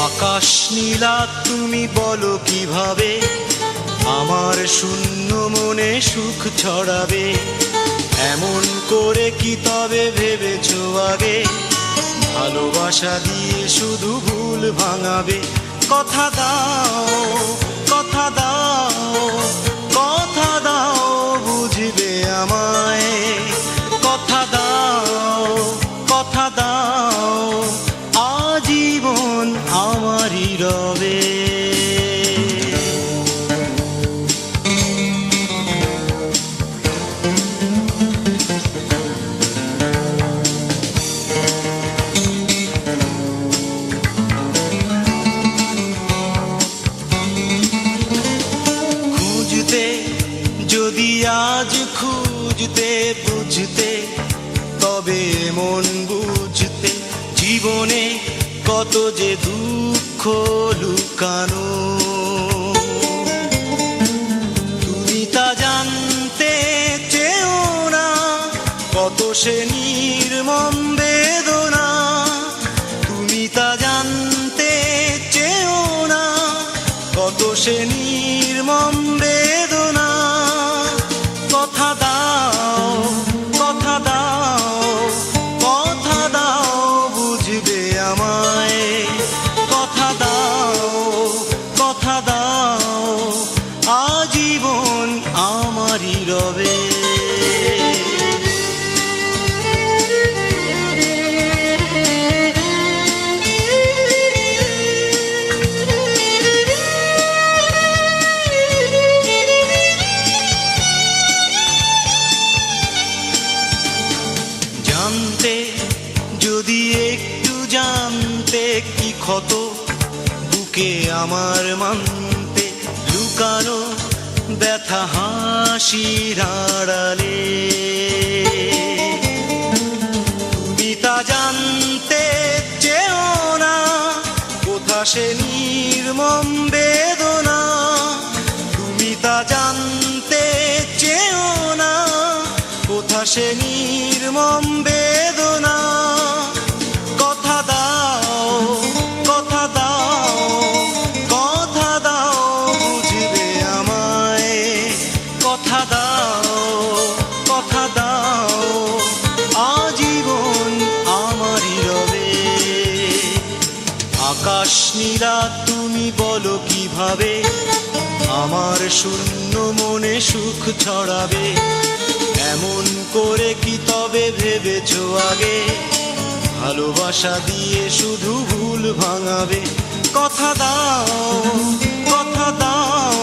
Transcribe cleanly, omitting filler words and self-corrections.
আকাশ নীলা তুমি বলো কিভাবে আমার শূন্য মনে সুখ ছড়াবে? এমন করে কি তবে ভেবেছো আগে ভালোবাসা দিয়ে শুধু ভুল ভাঙাবে? কথা দাও, কথা দাও, কথা দাও বুঝবে আমায়। কথা দাও, কথা দাও, আজীবন আমারই রবে। যদি আজ খুঁজতে বুঝতে তবে মন বুঝতে জীবনে কত যে দুঃখ লুকানো, তুমি তা জানতে চেও না কত সে নির্মম বেদনা। তুমি তা জানতে চেও না কত সে নির্মম বেদনা। কথা দাও, কথা দাও, কথা দাও বুঝবে আমায়। কথা দাও, কথা দাও, আজীবন আমারই রবে। জানতে যদি একটু জানতে কি ক্ষত বুকে আমার মানতে লুকানো ব্যথা হাসির আড়ালে। তুমি তা জানতে চেও না কোথা সে নির্মম বেদনা। তুমি তা জানতে চেও না কোথা সে নির্মম বেদনা। কথা দাও, কথা দাও, কথা দাও বুঝবে আমায়। কথা দাও, কথা দাও, আজীবন আমারই রবে। আকাশ নীলা তুমি বলো কিভাবে আমার শূন্য মনে সুখ ছড়াবে? এমন করে কি তবে ভেবেছো আগে ভালোবাসা দিয়ে শুধু ভুল ভাঙাবে? কথা দাও, কথা দাও,